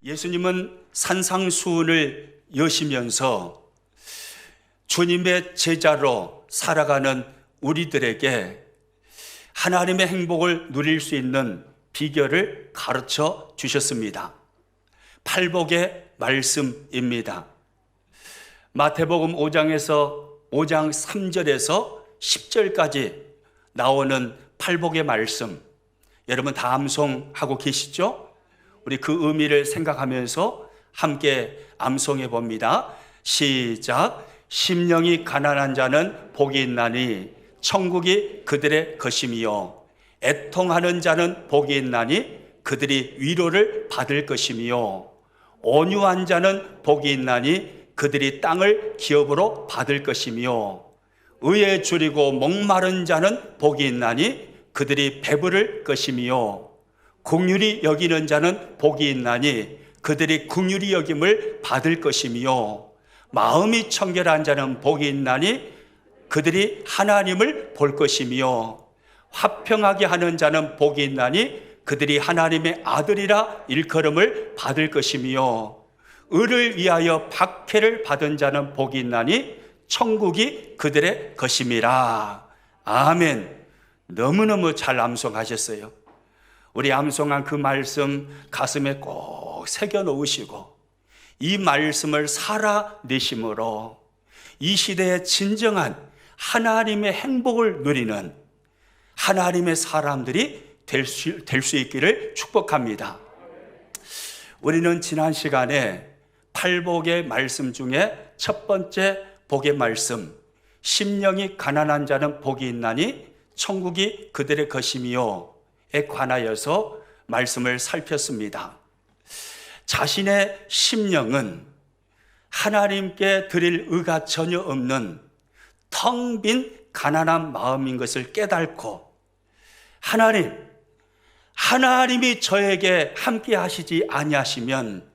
예수님은 산상수훈을 여시면서 주님의 제자로 살아가는 우리들에게 하나님의 행복을 누릴 수 있는 비결을 가르쳐 주셨습니다. 팔복의 말씀입니다. 마태복음 5장에서 5장 3절에서 10절까지 나오는 팔복의 말씀, 여러분 다 암송하고 계시죠? 우리 그 의미를 생각하면서 함께 암송해 봅니다. 시작. 심령이 가난한 자는 복이 있나니 천국이 그들의 것이며, 애통하는 자는 복이 있나니 그들이 위로를 받을 것이며, 온유한 자는 복이 있나니 그들이 땅을 기업으로 받을 것이며, 의에 줄이고 목마른 자는 복이 있나니 그들이 배부를 것이며, 긍휼히 여기는 자는 복이 있나니 그들이 긍휼히 여김을 받을 것이며, 마음이 청결한 자는 복이 있나니 그들이 하나님을 볼 것이며, 화평하게 하는 자는 복이 있나니 그들이 하나님의 아들이라 일컬음을 받을 것이며, 의를 위하여 박해를 받은 자는 복이 있나니 천국이 그들의 것임이라. 아멘. 너무너무 잘 암송하셨어요. 우리 암송한 그 말씀 가슴에 꼭 새겨 놓으시고 이 말씀을 살아내심으로 이 시대의 진정한 하나님의 행복을 누리는 하나님의 사람들이 될 수 있기를 축복합니다. 우리는 지난 시간에 팔복의 말씀 중에 첫 번째 복의 말씀, 심령이 가난한 자는 복이 있나니 천국이 그들의 것이며에 관하여서 말씀을 살폈습니다. 자신의 심령은 하나님께 드릴 의가 전혀 없는 텅 빈 가난한 마음인 것을 깨닫고, 하나님이 저에게 함께 하시지 아니하시면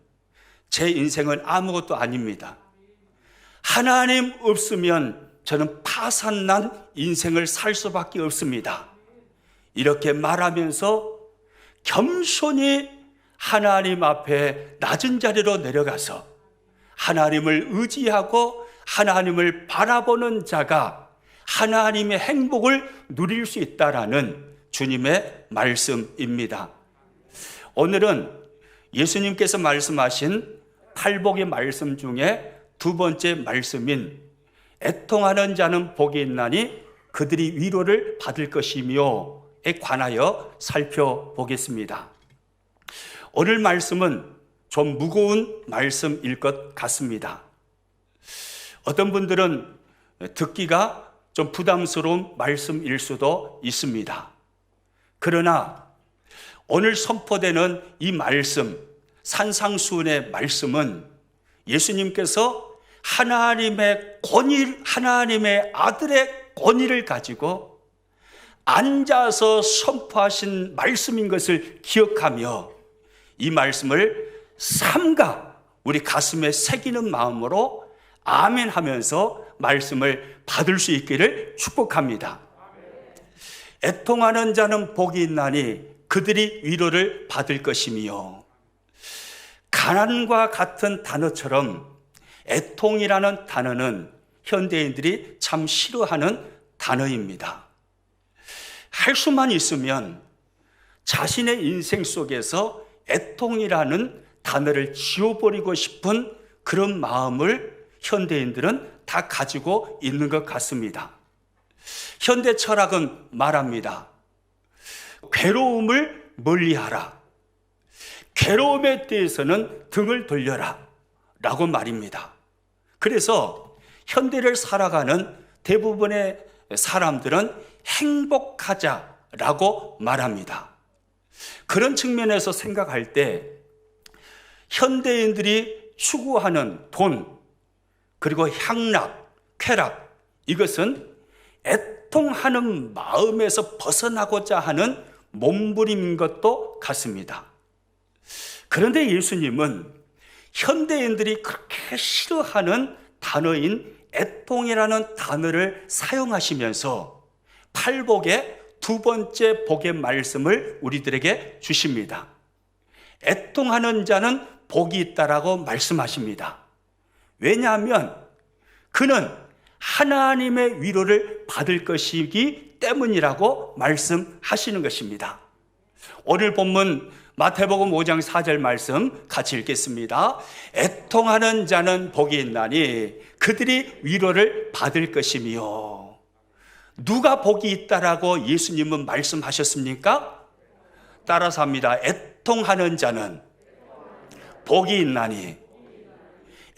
제 인생은 아무것도 아닙니다. 하나님 없으면 저는 파산난 인생을 살 수밖에 없습니다. 이렇게 말하면서 겸손히 하나님 앞에 낮은 자리로 내려가서 하나님을 의지하고 하나님을 바라보는 자가 하나님의 행복을 누릴 수 있다라는 주님의 말씀입니다. 오늘은 예수님께서 말씀하신 팔복의 말씀 중에 두 번째 말씀인 애통하는 자는 복이 있나니 그들이 위로를 받을 것이며에 관하여 살펴보겠습니다. 오늘 말씀은 좀 무거운 말씀일 것 같습니다. 어떤 분들은 듣기가 좀 부담스러운 말씀일 수도 있습니다. 그러나 오늘 선포되는 이 말씀, 산상수훈의 말씀은 예수님께서 하나님의 권위, 하나님의 아들의 권위를 가지고 앉아서 선포하신 말씀인 것을 기억하며 이 말씀을 삼가 우리 가슴에 새기는 마음으로 아멘 하면서 말씀을 받을 수 있기를 축복합니다. 애통하는 자는 복이 있나니 그들이 위로를 받을 것이며, 가난과 같은 단어처럼 애통이라는 단어는 현대인들이 참 싫어하는 단어입니다. 할 수만 있으면 자신의 인생 속에서 애통이라는 단어를 지워버리고 싶은 그런 마음을 현대인들은 다 가지고 있는 것 같습니다. 현대 철학은 말합니다. 괴로움을 멀리하라. 괴로움에 대해서는 등을 돌려라 라고 말입니다. 그래서 현대를 살아가는 대부분의 사람들은 행복하자라고 말합니다. 그런 측면에서 생각할 때 현대인들이 추구하는 돈, 그리고 향락, 쾌락, 이것은 애통하는 마음에서 벗어나고자 하는 몸부림인 것도 같습니다. 그런데 예수님은 현대인들이 그렇게 싫어하는 단어인 애통이라는 단어를 사용하시면서 팔복의 두 번째 복의 말씀을 우리들에게 주십니다. 애통하는 자는 복이 있다라고 말씀하십니다. 왜냐하면 그는 하나님의 위로를 받을 것이기 때문이라고 말씀하시는 것입니다. 오늘 본문 마태복음 5장 4절 말씀 같이 읽겠습니다. 애통하는 자는 복이 있나니 그들이 위로를 받을 것이며. 누가 복이 있다라고 예수님은 말씀하셨습니까? 따라서 합니다. 애통하는 자는 복이 있나니.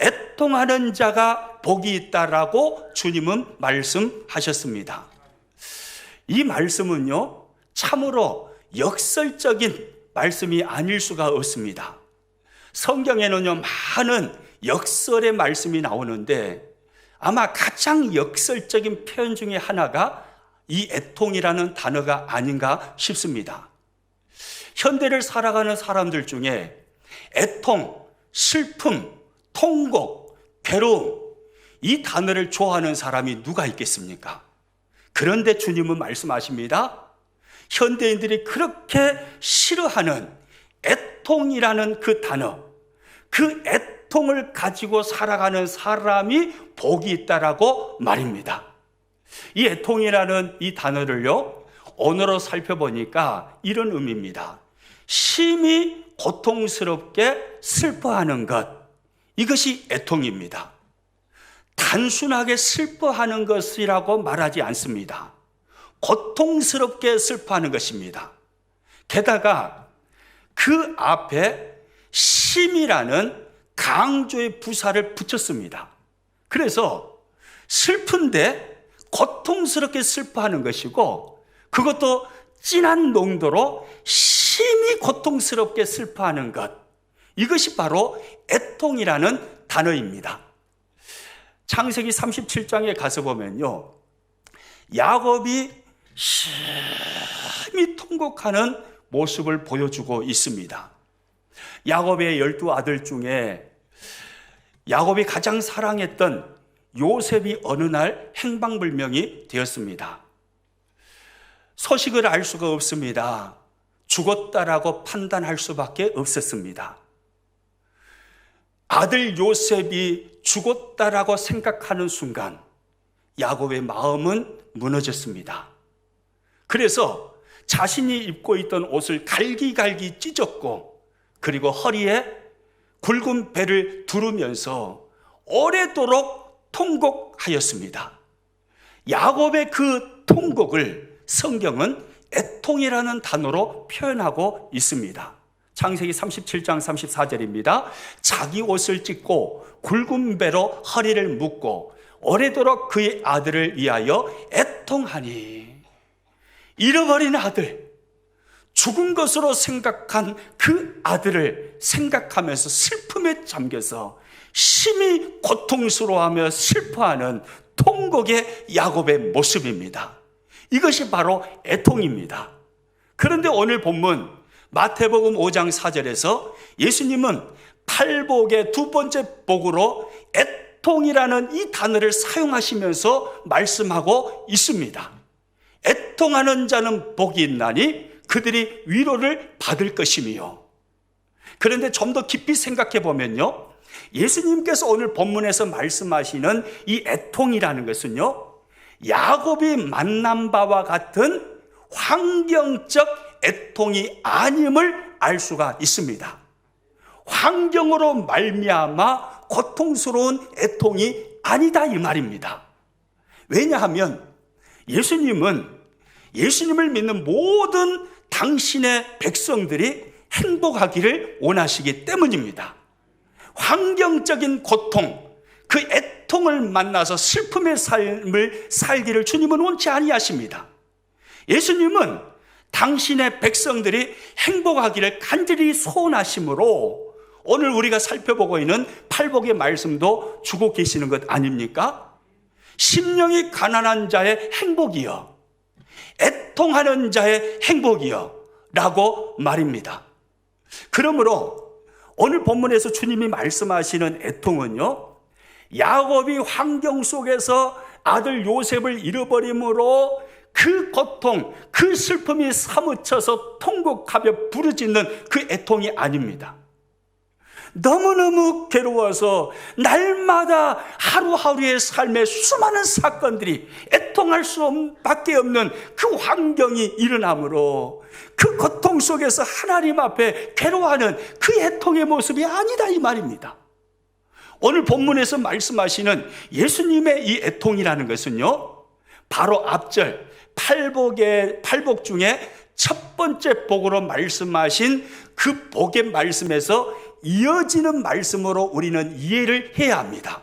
애통하는 자가 복이 있다라고 주님은 말씀하셨습니다. 이 말씀은요, 참으로 역설적인 말씀이 아닐 수가 없습니다. 성경에는요, 많은 역설의 말씀이 나오는데 아마 가장 역설적인 표현 중에 하나가 이 애통이라는 단어가 아닌가 싶습니다. 현대를 살아가는 사람들 중에 애통, 슬픔, 통곡, 괴로움, 이 단어를 좋아하는 사람이 누가 있겠습니까? 그런데 주님은 말씀하십니다. 현대인들이 그렇게 싫어하는 애통이라는 그 단어, 그 애통을 가지고 살아가는 사람이 복이 있다라고 말입니다. 이 애통이라는 이 단어를요, 언어로 살펴보니까 이런 의미입니다. 심히 고통스럽게 슬퍼하는 것, 이것이 애통입니다. 단순하게 슬퍼하는 것이라고 말하지 않습니다. 고통스럽게 슬퍼하는 것입니다. 게다가 그 앞에 심이라는 강조의 부사를 붙였습니다. 그래서 슬픈데 고통스럽게 슬퍼하는 것이고, 그것도 진한 농도로 심히 고통스럽게 슬퍼하는 것, 이것이 바로 애통이라는 단어입니다. 창세기 37장에 가서 보면요, 야곱이 심히 통곡하는 모습을 보여주고 있습니다. 야곱의 12아들 중에 야곱이 가장 사랑했던 요셉이 어느 날 행방불명이 되었습니다. 소식을 알 수가 없습니다. 죽었다라고 판단할 수밖에 없었습니다. 아들 요셉이 죽었다라고 생각하는 순간 야곱의 마음은 무너졌습니다. 그래서 자신이 입고 있던 옷을 갈기갈기 찢었고, 그리고 허리에 굵은 배를 두르면서 오래도록 통곡하였습니다. 야곱의 그 통곡을 성경은 애통이라는 단어로 표현하고 있습니다. 창세기 37장 34절입니다. 자기 옷을 찢고 굵은 배로 허리를 묶고 오래도록 그의 아들을 위하여 애통하니. 잃어버린 아들, 죽은 것으로 생각한 그 아들을 생각하면서 슬픔에 잠겨서 심히 고통스러워하며 슬퍼하는 통곡의 야곱의 모습입니다. 이것이 바로 애통입니다. 그런데 오늘 본문 마태복음 5장 4절에서 예수님은 팔복의 두 번째 복으로 애통이라는 이 단어를 사용하시면서 말씀하고 있습니다. 애통하는 자는 복이 있나니 그들이 위로를 받을 것이며. 그런데 좀 더 깊이 생각해 보면요, 예수님께서 오늘 본문에서 말씀하시는 이 애통이라는 것은요, 야곱이 만난 바와 같은 환경적 애통이 아님을 알 수가 있습니다. 환경으로 말미암아 고통스러운 애통이 아니다, 이 말입니다. 왜냐하면 예수님을 믿는 모든 당신의 백성들이 행복하기를 원하시기 때문입니다. 환경적인 고통, 그 애통을 만나서 슬픔의 삶을 살기를 주님은 원치 아니하십니다. 예수님은 당신의 백성들이 행복하기를 간절히 소원하심으로 오늘 우리가 살펴보고 있는 팔복의 말씀도 주고 계시는 것 아닙니까? 심령이 가난한 자의 행복이여, 애통하는 자의 행복이여 라고 말입니다. 그러므로 오늘 본문에서 주님이 말씀하시는 애통은요, 야곱이 환경 속에서 아들 요셉을 잃어버림으로 그 고통, 그 슬픔이 사무쳐서 통곡하며 부르짖는 그 애통이 아닙니다. 너무너무 괴로워서 날마다 하루하루의 삶의 수많은 사건들이 애통할 수밖에 없는 그 환경이 일어나므로 그 고통 속에서 하나님 앞에 괴로워하는 그 애통의 모습이 아니다 이 말입니다. 오늘 본문에서 말씀하시는 예수님의 이 애통이라는 것은요, 바로 앞절 팔복 중에 첫 번째 복으로 말씀하신 그 복의 말씀에서 이어지는 말씀으로 우리는 이해를 해야 합니다.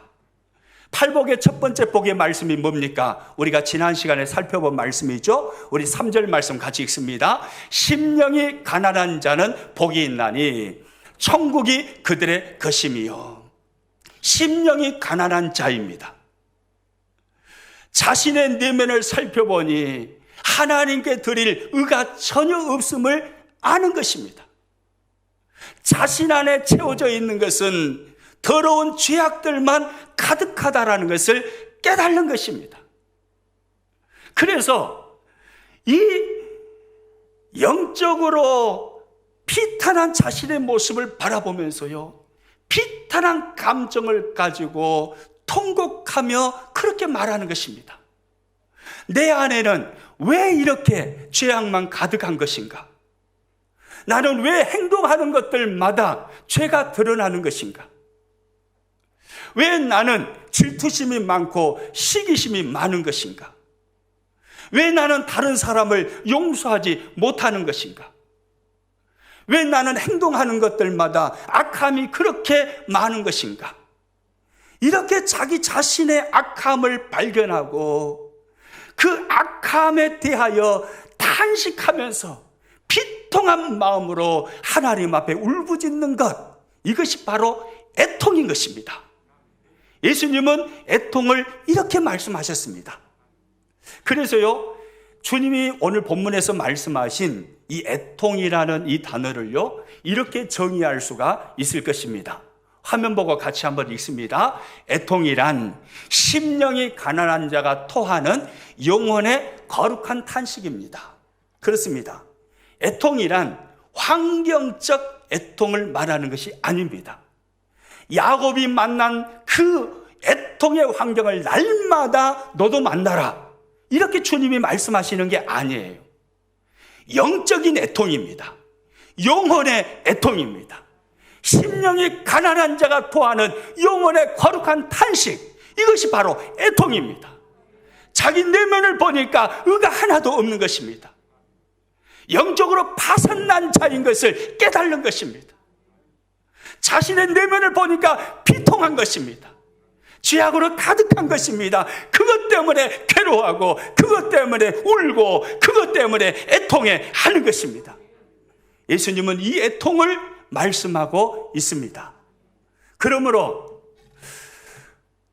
팔복의 첫 번째 복의 말씀이 뭡니까? 우리가 지난 시간에 살펴본 말씀이죠. 우리 3절 말씀 같이 읽습니다. 심령이 가난한 자는 복이 있나니 천국이 그들의 것임이요. 심령이 가난한 자입니다. 자신의 내면을 살펴보니 하나님께 드릴 의가 전혀 없음을 아는 것입니다. 자신 안에 채워져 있는 것은 더러운 죄악들만 가득하다라는 것을 깨달는 것입니다. 그래서 이 영적으로 비탄한 자신의 모습을 바라보면서요, 비탄한 감정을 가지고 통곡하며 그렇게 말하는 것입니다. 내 안에는 왜 이렇게 죄악만 가득한 것인가? 나는 왜 행동하는 것들마다 죄가 드러나는 것인가? 왜 나는 질투심이 많고 시기심이 많은 것인가? 왜 나는 다른 사람을 용서하지 못하는 것인가? 왜 나는 행동하는 것들마다 악함이 그렇게 많은 것인가? 이렇게 자기 자신의 악함을 발견하고 그 악함에 대하여 탄식하면서 비통한 마음으로 하나님 앞에 울부짖는 것, 이것이 바로 애통인 것입니다. 예수님은 애통을 이렇게 말씀하셨습니다. 그래서요, 주님이 오늘 본문에서 말씀하신 이 애통이라는 이 단어를요, 이렇게 정의할 수가 있을 것입니다. 화면 보고 같이 한번 읽습니다. 애통이란 심령이 가난한 자가 토하는 영혼의 거룩한 탄식입니다. 그렇습니다. 애통이란 환경적 애통을 말하는 것이 아닙니다. 야곱이 만난 그 애통의 환경을 날마다 너도 만나라, 이렇게 주님이 말씀하시는 게 아니에요. 영적인 애통입니다. 영혼의 애통입니다. 심령이 가난한 자가 토하는 영혼의 거룩한 탄식, 이것이 바로 애통입니다. 자기 내면을 보니까 의가 하나도 없는 것입니다. 영적으로 파산난 자인 것을 깨달는 것입니다. 자신의 내면을 보니까 비통한 것입니다. 죄악으로 가득한 것입니다. 그것 때문에 괴로워하고, 그것 때문에 울고, 그것 때문에 애통해 하는 것입니다. 예수님은 이 애통을 말씀하고 있습니다. 그러므로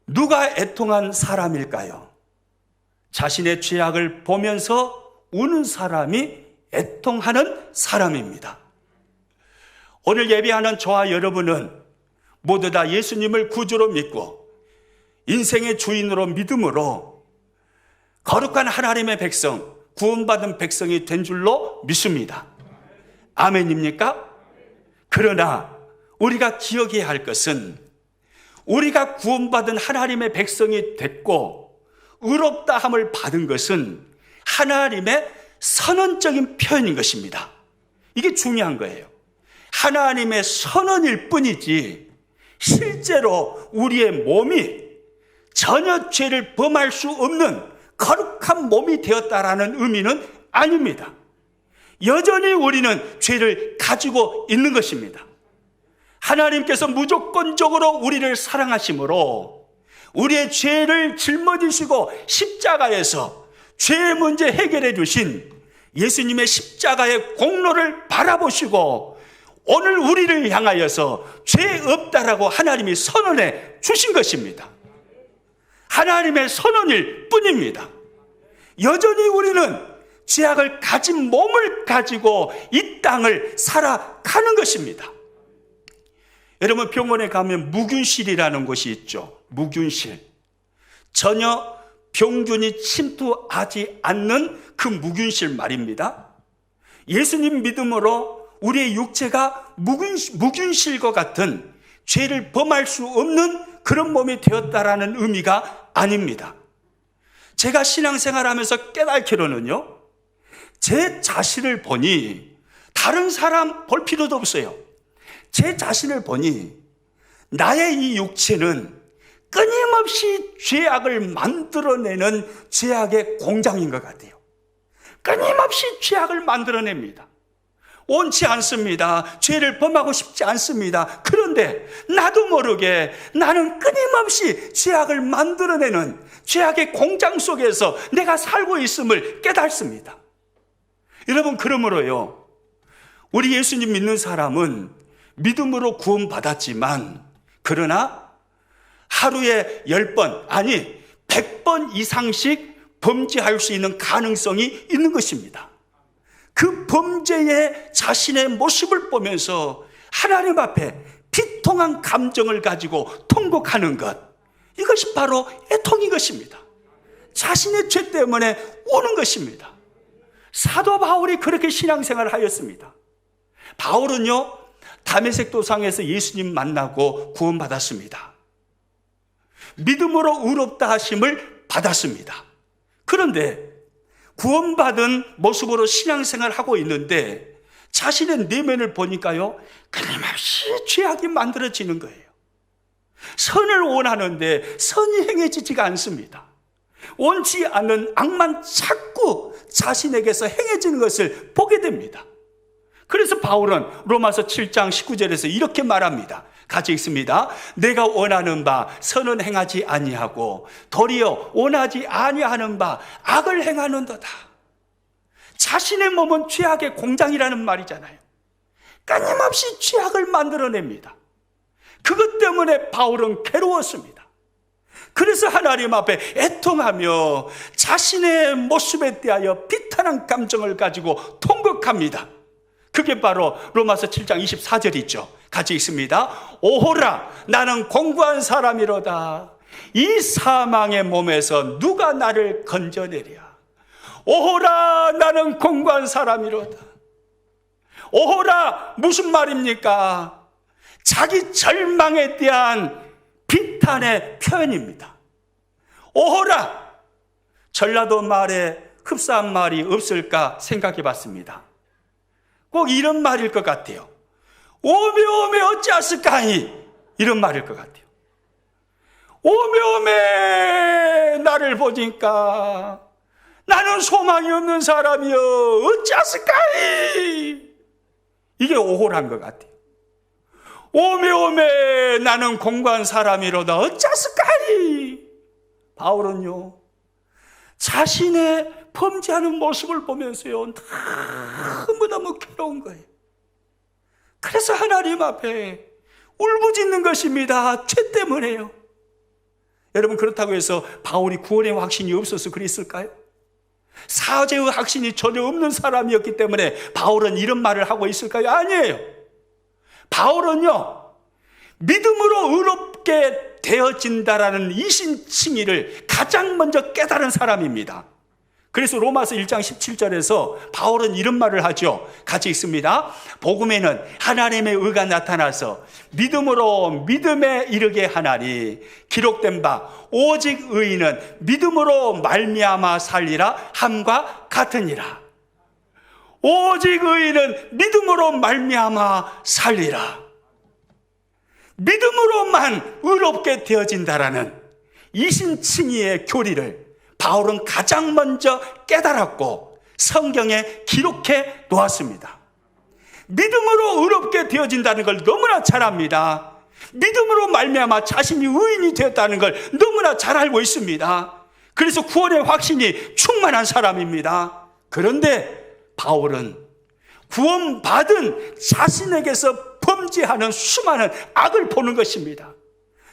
누가 애통한 사람일까요? 자신의 죄악을 보면서 우는 사람이 애통하는 사람입니다. 오늘 예배하는 저와 여러분은 모두 다 예수님을 구주로 믿고 인생의 주인으로 믿음으로 거룩한 하나님의 백성, 구원받은 백성이 된 줄로 믿습니다. 아멘입니까? 그러나 우리가 기억해야 할 것은, 우리가 구원받은 하나님의 백성이 됐고 의롭다 함을 받은 것은 하나님의 선언적인 표현인 것입니다. 이게 중요한 거예요. 하나님의 선언일 뿐이지 실제로 우리의 몸이 전혀 죄를 범할 수 없는 거룩한 몸이 되었다라는 의미는 아닙니다. 여전히 우리는 죄를 가지고 있는 것입니다. 하나님께서 무조건적으로 우리를 사랑하심으로 우리의 죄를 짊어지시고 십자가에서 죄의 문제 해결해 주신 예수님의 십자가의 공로를 바라보시고 오늘 우리를 향하여서 죄 없다라고 하나님이 선언해 주신 것입니다. 하나님의 선언일 뿐입니다. 여전히 우리는 죄악을 가진 몸을 가지고 이 땅을 살아가는 것입니다. 여러분, 병원에 가면 무균실이라는 곳이 있죠. 무균실. 전혀 병균이 침투하지 않는 그 무균실 말입니다. 예수님 믿음으로 우리의 육체가 무균실과 같은 죄를 범할 수 없는 그런 몸이 되었다라는 의미가 아닙니다. 제가 신앙생활하면서 깨닫기로는요, 제 자신을 보니 다른 사람 볼 필요도 없어요. 제 자신을 보니 나의 이 육체는 끊임없이 죄악을 만들어내는 죄악의 공장인 것 같아요. 끊임없이 죄악을 만들어냅니다. 원치 않습니다. 죄를 범하고 싶지 않습니다. 그런데 나도 모르게 나는 끊임없이 죄악을 만들어내는 죄악의 공장 속에서 내가 살고 있음을 깨닫습니다. 여러분, 그러므로요, 우리 예수님 믿는 사람은 믿음으로 구원받았지만, 그러나 하루에 10번, 아니 100번 이상씩 범죄할 수 있는 가능성이 있는 것입니다. 그 범죄의 자신의 모습을 보면서 하나님 앞에 비통한 감정을 가지고 통곡하는 것, 이것이 바로 애통인 것입니다. 자신의 죄 때문에 우는 것입니다. 사도 바울이 그렇게 신앙생활을 하였습니다. 바울은요, 다메섹 도상에서 예수님 만나고 구원받았습니다. 믿음으로 의롭다 하심을 받았습니다. 그런데 구원받은 모습으로 신앙생활을 하고 있는데 자신의 내면을 보니까요, 끊임없이 죄악이 만들어지는 거예요. 선을 원하는데 선이 행해지지가 않습니다. 원치 않는 악만 자꾸 자신에게서 행해지는 것을 보게 됩니다. 그래서 바울은 로마서 7장 19절에서 이렇게 말합니다. 같이 읽습니다. 내가 원하는 바 선은 행하지 아니하고 도리어 원하지 아니하는 바 악을 행하는도다. 자신의 몸은 죄악의 공장이라는 말이잖아요. 끊임없이 죄악을 만들어냅니다. 그것 때문에 바울은 괴로웠습니다. 그래서 하나님 앞에 애통하며 자신의 모습에 대하여 비탄한 감정을 가지고 통곡합니다. 그게 바로 로마서 7장 24절이죠. 같이 읽습니다. 오호라, 나는 공고한 사람이로다. 이 사망의 몸에서 누가 나를 건져내랴. 오호라, 나는 공고한 사람이로다. 오호라, 무슨 말입니까? 자기 절망에 대한 비탄의 표현입니다. 오호라, 전라도 말에 흡사한 말이 없을까 생각해 봤습니다. 꼭 이런 말일 것 같아요. 오메 오메 어찌하실까이, 이런 말일 것 같아요. 오메 오메 나를 보니까 나는 소망이 없는 사람이여 어찌하실까이, 이게 오호란 것 같아요. 오메 오메 나는 공고한 사람이로다 어찌하실까이. 바울은요, 자신의 범죄하는 모습을 보면서요, 너무너무 괴로운 거예요. 그래서 하나님 앞에 울부짖는 것입니다. 죄 때문에요. 여러분, 그렇다고 해서 바울이 구원의 확신이 없어서 그랬을까요? 사죄의 확신이 전혀 없는 사람이었기 때문에 바울은 이런 말을 하고 있을까요? 아니에요. 바울은요, 믿음으로 의롭게 되어진다라는 이신칭의를 가장 먼저 깨달은 사람입니다. 그래서 로마서 1장 17절에서 바울은 이런 말을 하죠. 같이 읽습니다. 복음에는 하나님의 의가 나타나서 믿음으로 믿음에 이르게 하나니 기록된 바 오직 의인은 믿음으로 말미암아 살리라 함과 같으니라. 오직 의인은 믿음으로 말미암아 살리라. 믿음으로만 의롭게 되어진다라는 이신칭의의 교리를 바울은 가장 먼저 깨달았고 성경에 기록해 놓았습니다. 믿음으로 의롭게 되어진다는 걸 너무나 잘 압니다. 믿음으로 말미암아 자신이 의인이 되었다는 걸 너무나 잘 알고 있습니다. 그래서 구원의 확신이 충만한 사람입니다. 그런데 바울은 구원받은 자신에게서 범죄하는 수많은 악을 보는 것입니다.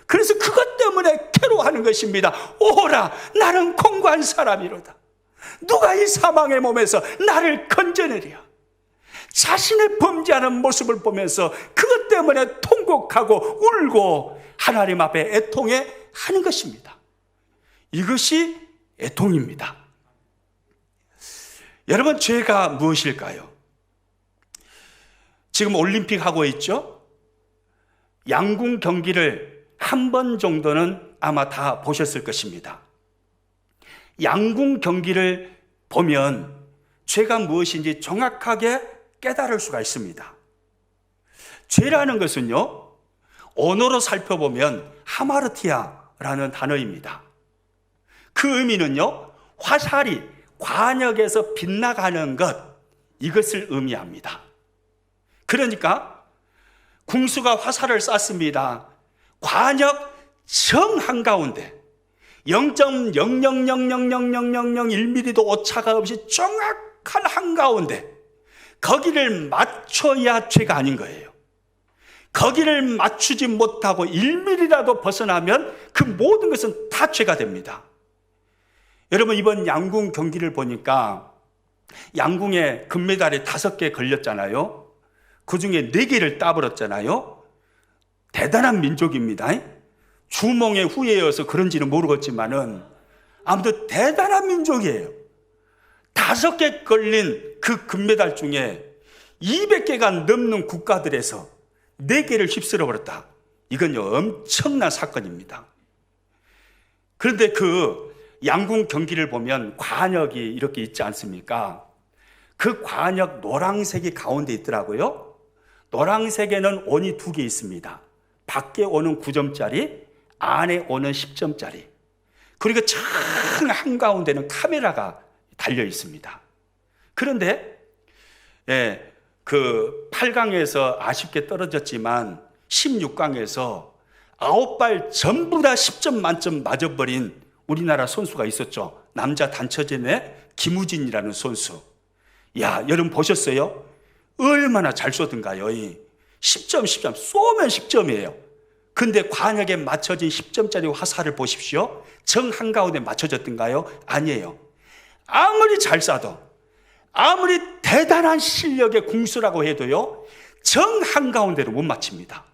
그래서 그것 때문에 괴로워하는 것입니다. 오호라, 나는 공고한 사람이로다. 누가 이 사망의 몸에서 나를 건져내랴. 자신의 범죄하는 모습을 보면서 그것 때문에 통곡하고 울고 하나님 앞에 애통해 하는 것입니다. 이것이 애통입니다. 여러분, 죄가 무엇일까요? 지금 올림픽 하고 있죠? 양궁 경기를 한 번 정도는 아마 다 보셨을 것입니다. 양궁 경기를 보면 죄가 무엇인지 정확하게 깨달을 수가 있습니다. 죄라는 것은요, 언어로 살펴보면 하마르티아라는 단어입니다. 그 의미는요, 화살이 관역에서 빗나가는 것, 이것을 의미합니다. 그러니까 궁수가 화살을 쐈습니다. 관역 정 한가운데 0.00000001mm도 오차가 없이 정확한 한가운데 거기를 맞춰야 죄가 아닌 거예요. 거기를 맞추지 못하고 1mm라도 벗어나면 그 모든 것은 다 죄가 됩니다. 여러분, 이번 양궁 경기를 보니까 양궁에 금메달이 5개 걸렸잖아요. 그 중에 4개를 따버렸잖아요. 대단한 민족입니다. 주몽의 후예여서 그런지는 모르겠지만은 아무튼 대단한 민족이에요. 5개 걸린 그 금메달 중에 200개가 넘는 국가들에서 4개를 휩쓸어 버렸다. 이건요, 엄청난 사건입니다. 그런데 그 양궁 경기를 보면 관역이 이렇게 있지 않습니까? 그 관역 노란색이 가운데 있더라고요. 노란색에는 원이 2개 있습니다. 밖에 오는 9점짜리, 안에 오는 10점짜리. 그리고 참 한가운데는 카메라가 달려 있습니다. 그런데 그 8강에서 아쉽게 떨어졌지만 16강에서 9발 전부 다 10점 만점 맞아버린 우리나라 선수가 있었죠. 남자 단체전의 김우진이라는 선수. 야, 여러분 보셨어요? 얼마나 잘 쏘던가요? 10점 쏘면 10점이에요. 근데 관역에 맞춰진 10점짜리 화살을 보십시오. 정 한가운데 맞춰졌던가요? 아니에요. 아무리 잘 쏴도, 아무리 대단한 실력의 궁수라고 해도요, 정 한가운데로 못 맞춥니다.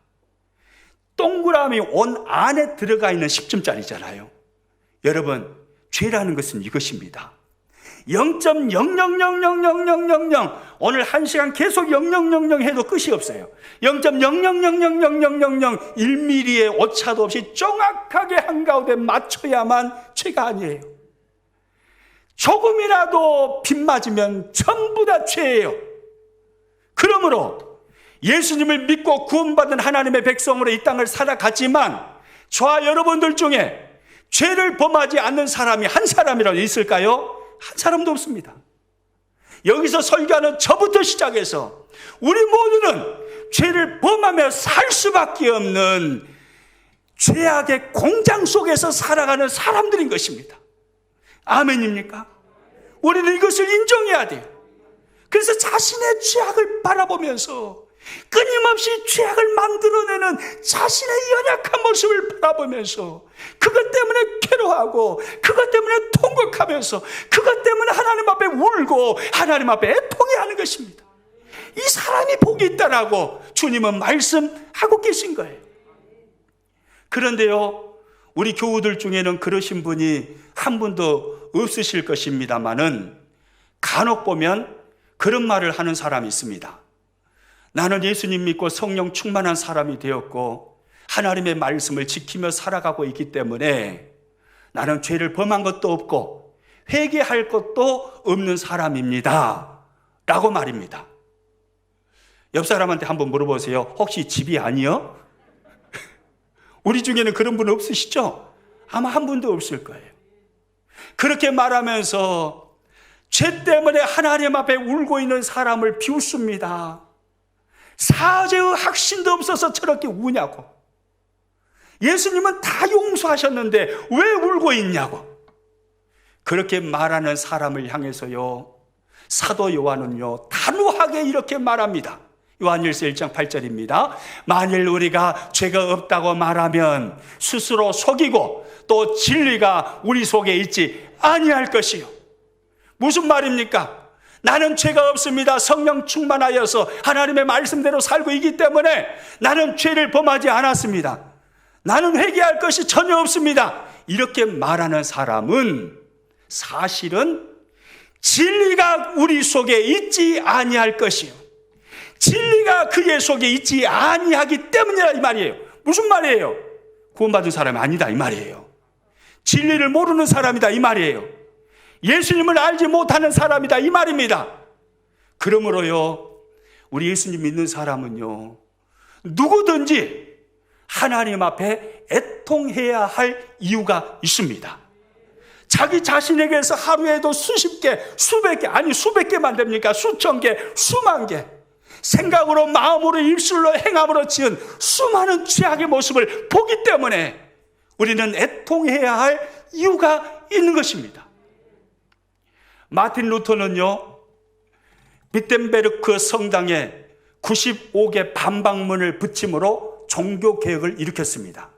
동그라미 원 안에 들어가 있는 10점짜리잖아요. 여러분, 죄라는 것은 이것입니다. 0.00000000 오늘 1시간 계속 0000 해도 끝이 없어요. 0.00000000 1mm의 오차도 없이 정확하게 한가운데 맞춰야만 죄가 아니에요. 조금이라도 빗맞으면 전부 다 죄예요. 그러므로 예수님을 믿고 구원받은 하나님의 백성으로 이 땅을 살아갔지만 저와 여러분들 중에 죄를 범하지 않는 사람이 한 사람이라도 있을까요? 한 사람도 없습니다. 여기서 설교하는 저부터 시작해서 우리 모두는 죄를 범하며 살 수밖에 없는 죄악의 공장 속에서 살아가는 사람들인 것입니다. 아멘입니까? 우리는 이것을 인정해야 돼요. 그래서 자신의 죄악을 바라보면서 끊임없이 죄악을 만들어내는 자신의 연약한 모습을 바라보면서 그것 때문에 괴로워하고 그것 때문에 통곡하면서 그것 때문에 하나님 앞에 울고 하나님 앞에 애통해하는 것입니다. 이 사람이 복이 있다라고 주님은 말씀하고 계신 거예요. 그런데요, 우리 교우들 중에는 그러신 분이 한 분도 없으실 것입니다만은 간혹 보면 그런 말을 하는 사람이 있습니다. 나는 예수님 믿고 성령 충만한 사람이 되었고 하나님의 말씀을 지키며 살아가고 있기 때문에 나는 죄를 범한 것도 없고 회개할 것도 없는 사람입니다 라고 말입니다. 옆 사람한테 한번 물어보세요. 혹시 집이 아니요? 우리 중에는 그런 분 없으시죠? 아마 한 분도 없을 거예요. 그렇게 말하면서 죄 때문에 하나님 앞에 울고 있는 사람을 비웃습니다. 사죄의 확신도 없어서 저렇게 우냐고. 예수님은 다 용서하셨는데 왜 울고 있냐고. 그렇게 말하는 사람을 향해서요, 사도 요한은요 단호하게 이렇게 말합니다. 요한일서 1장 8절입니다. 만일 우리가 죄가 없다고 말하면 스스로 속이고 또 진리가 우리 속에 있지 아니할 것이요. 무슨 말입니까? 나는 죄가 없습니다. 성령 충만하여서 하나님의 말씀대로 살고 있기 때문에 나는 죄를 범하지 않았습니다. 나는 회개할 것이 전혀 없습니다. 이렇게 말하는 사람은 사실은 진리가 우리 속에 있지 아니할 것이요. 진리가 그의 속에 있지 아니하기 때문이라 이 말이에요. 무슨 말이에요? 구원받은 사람이 아니다 이 말이에요. 진리를 모르는 사람이다 이 말이에요. 예수님을 알지 못하는 사람이다 이 말입니다. 그러므로요, 우리 예수님 믿는 사람은요, 누구든지 하나님 앞에 애통해야 할 이유가 있습니다. 자기 자신에게서 하루에도 수십 개, 수백 개, 아니 수백 개만 됩니까? 수천 개, 수만 개, 생각으로, 마음으로, 입술로, 행함으로 지은 수많은 죄악의 모습을 보기 때문에 우리는 애통해야 할 이유가 있는 것입니다. 마틴 루터는요, 비텐베르크 성당에 95개 반박문을 붙임으로 종교개혁을 일으켰습니다.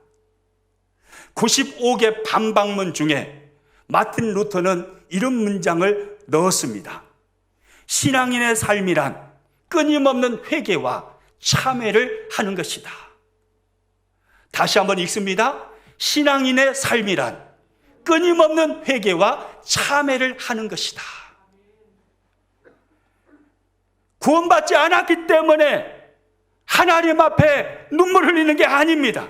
95개 반박문 중에 마틴 루터는 이런 문장을 넣었습니다. 신앙인의 삶이란 끊임없는 회개와 참회를 하는 것이다. 다시 한번 읽습니다. 신앙인의 삶이란 끊임없는 회개와 참회를 하는 것이다. 구원받지 않았기 때문에 하나님 앞에 눈물 흘리는 게 아닙니다.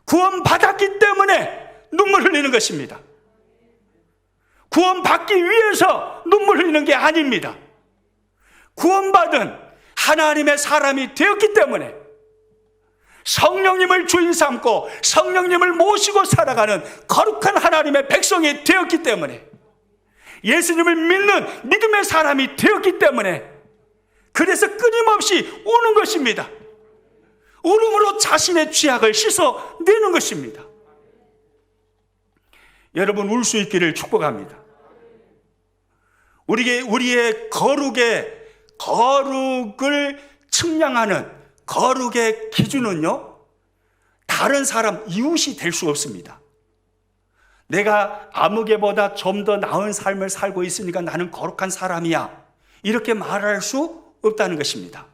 구원받았기 때문에 눈물 흘리는 것입니다. 구원받기 위해서 눈물 흘리는 게 아닙니다. 구원받은 하나님의 사람이 되었기 때문에, 성령님을 주인 삼고 성령님을 모시고 살아가는 거룩한 하나님의 백성이 되었기 때문에, 예수님을 믿는 믿음의 사람이 되었기 때문에, 그래서 끊임없이 우는 것입니다. 울음으로 자신의 죄악을 씻어내는 것입니다. 여러분, 울 수 있기를 축복합니다. 우리의 거룩을 측량하는 거룩의 기준은요, 다른 사람, 이웃이 될 수 없습니다. 내가 아무개보다 좀 더 나은 삶을 살고 있으니까 나는 거룩한 사람이야, 이렇게 말할 수 없다는 것입니다.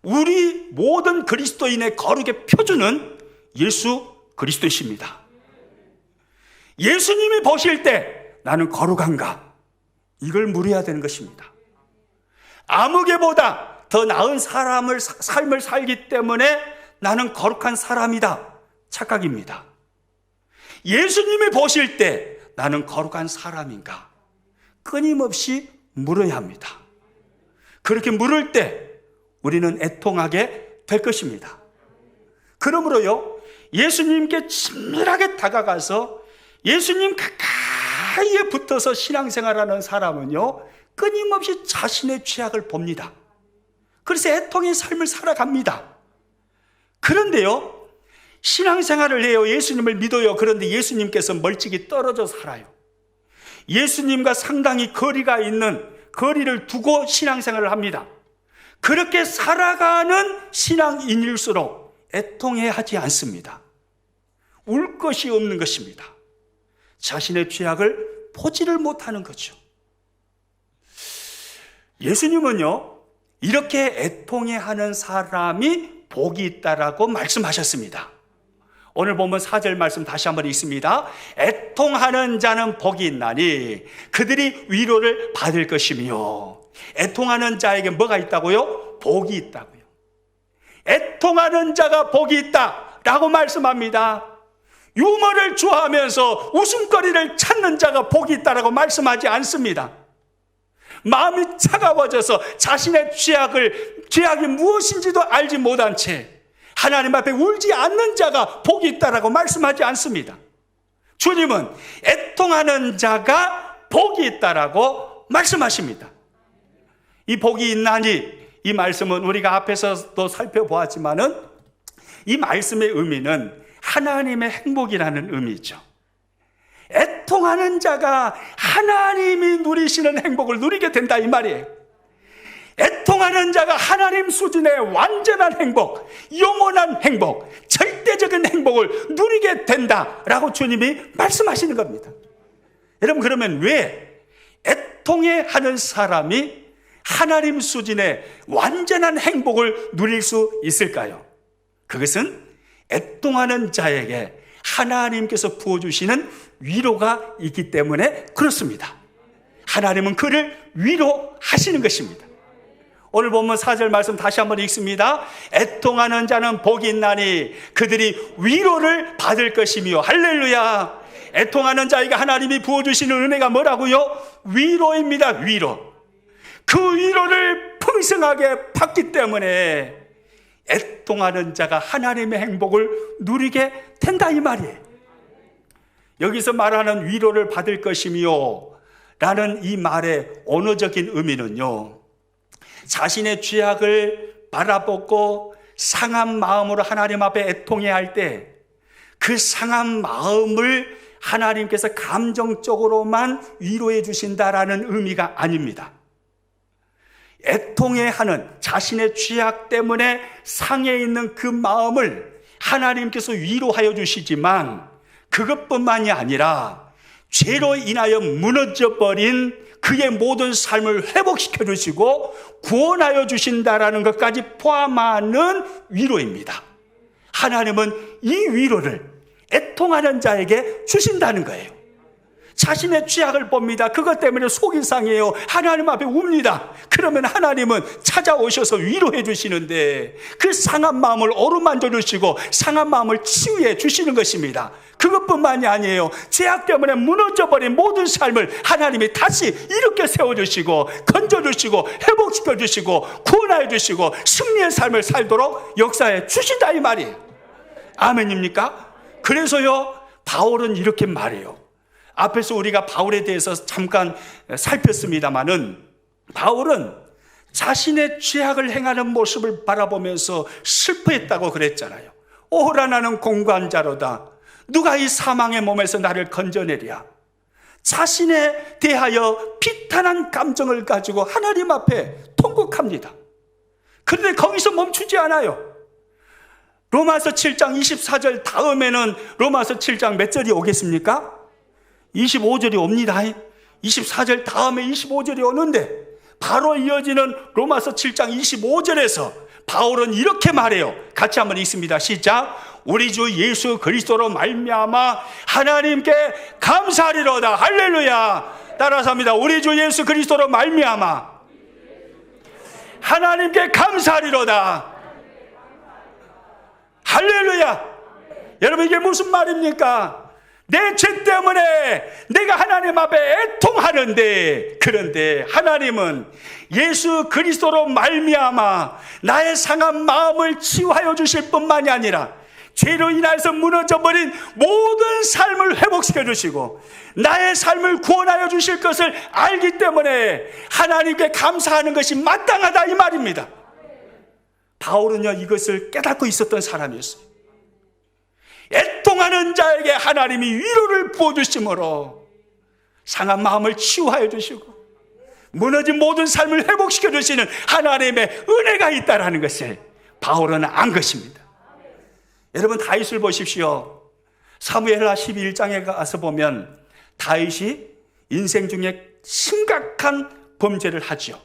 우리 모든 그리스도인의 거룩의 표준은 예수 그리스도이십니다. 예수님이 보실 때 나는 거룩한가, 이걸 물어야 되는 것입니다. 아무개보다 더 나은 삶을 살기 때문에 나는 거룩한 사람이다, 착각입니다. 예수님이 보실 때 나는 거룩한 사람인가, 끊임없이 물어야 합니다. 그렇게 물을 때 우리는 애통하게 될 것입니다. 그러므로요, 예수님께 친밀하게 다가가서 예수님 가까이에 붙어서 신앙생활하는 사람은요, 끊임없이 자신의 죄악을 봅니다. 그래서 애통의 삶을 살아갑니다. 그런데요, 신앙생활을 해요. 예수님을 믿어요. 그런데 예수님께서 멀찍이 떨어져 살아요. 예수님과 상당히 거리를 두고 신앙생활을 합니다. 그렇게 살아가는 신앙인일수록 애통해 하지 않습니다. 울 것이 없는 것입니다. 자신의 죄악을 보지를 못하는 거죠. 예수님은요, 이렇게 애통해 하는 사람이 복이 있다라고 말씀하셨습니다. 오늘 보면 4절 말씀 다시 한번 읽습니다. 애통하는 자는 복이 있나니 그들이 위로를 받을 것이며. 애통하는 자에게 뭐가 있다고요? 복이 있다고요. 애통하는 자가 복이 있다라고 말씀합니다. 유머를 좋아하면서 웃음거리를 찾는 자가 복이 있다라고 말씀하지 않습니다. 마음이 차가워져서 자신의 죄악이 무엇인지도 알지 못한 채 하나님 앞에 울지 않는 자가 복이 있다라고 말씀하지 않습니다. 주님은 애통하는 자가 복이 있다라고 말씀하십니다. 이 복이 있나니, 이 말씀은 우리가 앞에서도 살펴보았지만은 이 말씀의 의미는 하나님의 행복이라는 의미죠. 애통하는 자가 하나님이 누리시는 행복을 누리게 된다, 이 말이에요. 애통하는 자가 하나님 수준의 완전한 행복, 영원한 행복, 절대적인 행복을 누리게 된다라고 주님이 말씀하시는 겁니다. 여러분, 그러면 왜 애통해 하는 사람이 하나님 수준의 완전한 행복을 누릴 수 있을까요? 그것은 애통하는 자에게 하나님께서 부어주시는 위로가 있기 때문에 그렇습니다. 하나님은 그를 위로하시는 것입니다. 오늘 본문 4절 말씀 다시 한번 읽습니다. 애통하는 자는 복이 있나니 그들이 위로를 받을 것이며. 할렐루야. 애통하는 자에게 하나님이 부어주시는 은혜가 뭐라고요? 위로입니다. 위로. 그 위로를 풍성하게 받기 때문에 애통하는 자가 하나님의 행복을 누리게 된다 이 말이에요. 여기서 말하는 위로를 받을 것이며 라는 이 말의 언어적인 의미는요, 자신의 죄악을 바라보고 상한 마음으로 하나님 앞에 애통해야 할 때 그 상한 마음을 하나님께서 감정적으로만 위로해 주신다라는 의미가 아닙니다. 애통해 하는 자신의 죄악 때문에 상해 있는 그 마음을 하나님께서 위로하여 주시지만 그것뿐만이 아니라 죄로 인하여 무너져 버린 그의 모든 삶을 회복시켜 주시고 구원하여 주신다라는 것까지 포함하는 위로입니다. 하나님은 이 위로를 애통하는 자에게 주신다는 거예요. 자신의 죄악을 봅니다. 그것 때문에 속이 상해요. 하나님 앞에 웁니다. 그러면 하나님은 찾아오셔서 위로해 주시는데 그 상한 마음을 어루만져 주시고 상한 마음을 치유해 주시는 것입니다. 그것뿐만이 아니에요. 죄악 때문에 무너져버린 모든 삶을 하나님이 다시 일으켜 세워주시고 건져주시고 회복시켜주시고 구원하여 주시고 승리의 삶을 살도록 역사해 주신다 이 말이에요. 아멘입니까? 그래서요, 바울은 이렇게 말해요. 앞에서 우리가 바울에 대해서 잠깐 살폈습니다마는 바울은 자신의 죄악을 행하는 모습을 바라보면서 슬퍼했다고 그랬잖아요. 오라 나는 공고한 자로다. 누가 이 사망의 몸에서 나를 건져내랴. 자신에 대하여 비탄한 감정을 가지고 하나님 앞에 통곡합니다. 그런데 거기서 멈추지 않아요. 로마서 7장 24절 다음에는 로마서 7장 몇 절이 오겠습니까? 25절이 옵니다. 24절 다음에 25절이 오는데 바로 이어지는 로마서 7장 25절에서 바울은 이렇게 말해요. 같이 한번 읽습니다. 시작. 우리 주 예수 그리스도로 말미암아 하나님께 감사하리로다. 할렐루야. 따라서 합니다. 우리 주 예수 그리스도로 말미암아 하나님께 감사하리로다. 할렐루야. 여러분 이게 무슨 말입니까? 내 죄 때문에 내가 하나님 앞에 애통하는데, 그런데 하나님은 예수 그리스도로 말미암아 나의 상한 마음을 치유하여 주실 뿐만이 아니라 죄로 인해서 무너져버린 모든 삶을 회복시켜 주시고 나의 삶을 구원하여 주실 것을 알기 때문에 하나님께 감사하는 것이 마땅하다 이 말입니다. 바울은요, 이것을 깨닫고 있었던 사람이었어요. 애통하는 자에게 하나님이 위로를 부어주심으로 상한 마음을 치유하여 주시고 무너진 모든 삶을 회복시켜 주시는 하나님의 은혜가 있다는 것을 바울은 안 것입니다. 여러분 다윗을 보십시오. 사무엘하 12장에 가서 보면 다윗이 인생 중에 심각한 범죄를 하죠.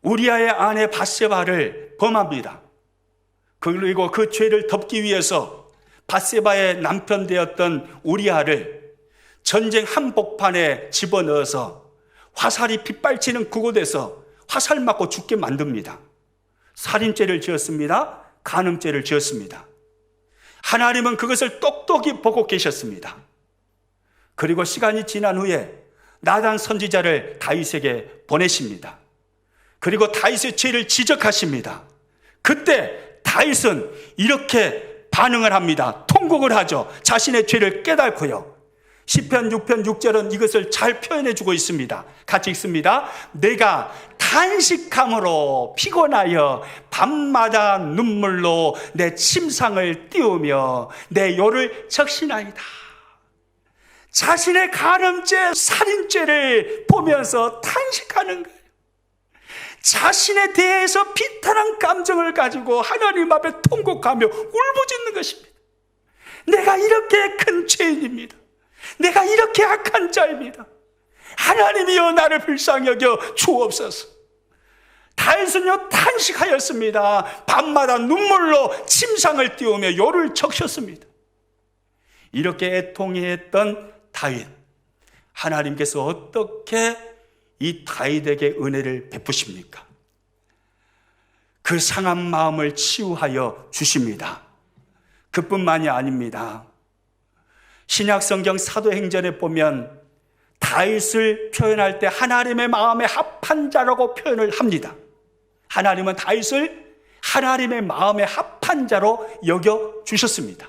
우리아의 아내 밧세바를 범합니다. 그리고 그 죄를 덮기 위해서 밧세바의 남편 되었던 우리아를 전쟁 한복판에 집어넣어서 화살이 빗발치는 그곳에서 화살 맞고 죽게 만듭니다. 살인죄를 지었습니다. 간음죄를 지었습니다. 하나님은 그것을 똑똑히 보고 계셨습니다. 그리고 시간이 지난 후에 나단 선지자를 다윗에게 보내십니다. 그리고 다윗의 죄를 지적하십니다. 그때 다윗은 이렇게 반응을 합니다. 통곡을 하죠. 자신의 죄를 깨닫고요. 시편 6편 6절은 이것을 잘 표현해 주고 있습니다. 같이 읽습니다. 내가 탄식함으로 피곤하여 밤마다 눈물로 내 침상을 띄우며 내 요를 적시나이다. 자신의 간음죄, 살인죄를 보면서 탄식하는 거예요. 자신에 대해서 비탄한 감정을 가지고 하나님 앞에 통곡하며 울부짖는 것입니다. 내가 이렇게 큰 죄인입니다. 내가 이렇게 악한 자입니다. 하나님이여 나를 불쌍히 여겨 주옵소서. 다윗은요 탄식하였습니다. 밤마다 눈물로 침상을 띄우며 요를 적셨습니다. 이렇게 애통해했던 다윗, 하나님께서 어떻게 이 다윗에게 은혜를 베푸십니까? 그 상한 마음을 치유하여 주십니다. 그뿐만이 아닙니다. 신약 성경 사도행전에 보면 다윗을 표현할 때 하나님의 마음에 합한 자라고 표현을 합니다. 하나님은 다윗을 하나님의 마음에 합한 자로 여겨 주셨습니다.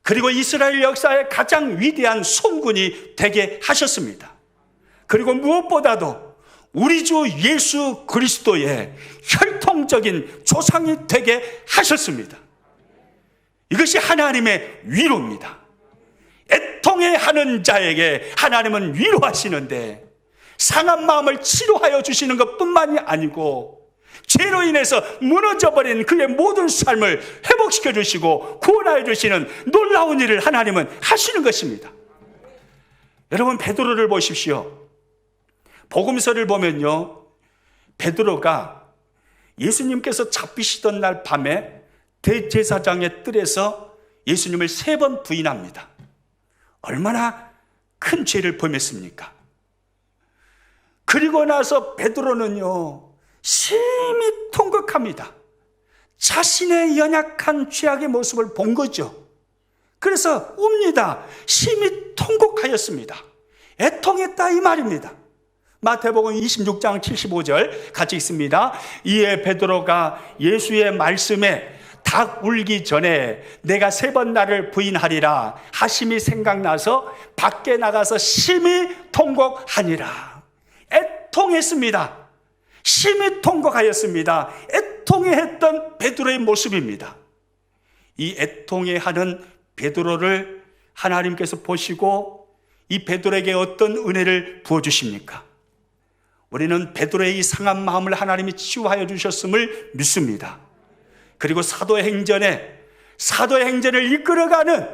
그리고 이스라엘 역사의 가장 위대한 손군이 되게 하셨습니다. 그리고 무엇보다도 우리 주 예수 그리스도의 혈통적인 조상이 되게 하셨습니다. 이것이 하나님의 위로입니다. 애통해 하는 자에게 하나님은 위로하시는데 상한 마음을 치료하여 주시는 것뿐만이 아니고 죄로 인해서 무너져버린 그의 모든 삶을 회복시켜 주시고 구원하여 주시는 놀라운 일을 하나님은 하시는 것입니다. 여러분, 베드로를 보십시오. 복음서를 보면요, 베드로가 예수님께서 잡히시던 날 밤에 대제사장의 뜰에서 예수님을 3번 부인합니다. 얼마나 큰 죄를 범했습니까? 그리고 나서 베드로는요, 심히 통곡합니다. 자신의 연약한 죄악의 모습을 본 거죠. 그래서 웁니다. 심히 통곡하였습니다. 애통했다 이 말입니다. 마태복음 26장 75절 같이 있습니다. 이에 베드로가 예수의 말씀에 닭 울기 전에 내가 3번 나를 부인하리라 하심이 생각나서 밖에 나가서 심히 통곡하니라. 애통했습니다. 심히 통곡하였습니다. 애통해했던 베드로의 모습입니다. 이 애통해하는 베드로를 하나님께서 보시고 이 베드로에게 어떤 은혜를 부어주십니까? 우리는 베드로의 이 상한 마음을 하나님이 치유하여 주셨음을 믿습니다. 그리고 사도행전을 이끌어가는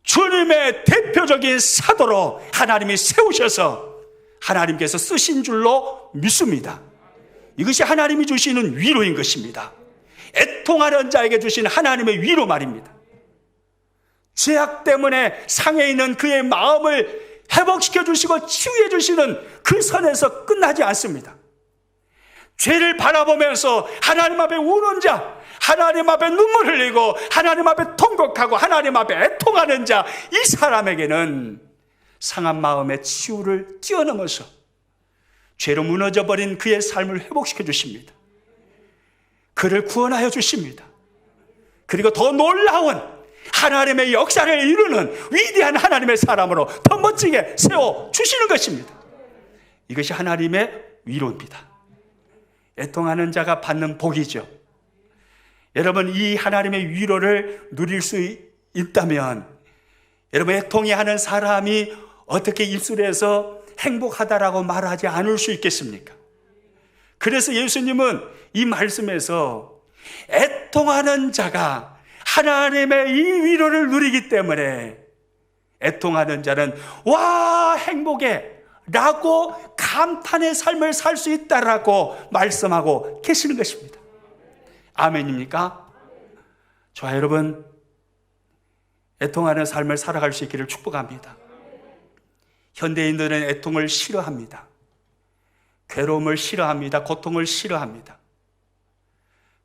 주님의 대표적인 사도로 하나님이 세우셔서 하나님께서 쓰신 줄로 믿습니다. 이것이 하나님이 주시는 위로인 것입니다. 애통하는 자에게 주신 하나님의 위로 말입니다. 죄악 때문에 상해 있는 그의 마음을 회복시켜 주시고 치유해 주시는 그 선에서 끝나지 않습니다. 죄를 바라보면서 하나님 앞에 우는 자, 하나님 앞에 눈물 흘리고 하나님 앞에 통곡하고 하나님 앞에 애통하는 자, 이 사람에게는 상한 마음의 치유를 뛰어넘어서 죄로 무너져버린 그의 삶을 회복시켜 주십니다. 그를 구원하여 주십니다. 그리고 더 놀라운 하나님의 역사를 이루는 위대한 하나님의 사람으로 더 멋지게 세워주시는 것입니다. 이것이 하나님의 위로입니다. 애통하는 자가 받는 복이죠. 여러분, 이 하나님의 위로를 누릴 수 있다면 여러분, 애통해하는 사람이 어떻게 입술에서 행복하다라고 말하지 않을 수 있겠습니까? 그래서 예수님은 이 말씀에서 애통하는 자가 하나님의 이 위로를 누리기 때문에 애통하는 자는 와 행복해 라고 감탄의 삶을 살 수 있다라고 말씀하고 계시는 것입니다. 아멘입니까? 저와 여러분, 애통하는 삶을 살아갈 수 있기를 축복합니다. 현대인들은 애통을 싫어합니다. 괴로움을 싫어합니다. 고통을 싫어합니다.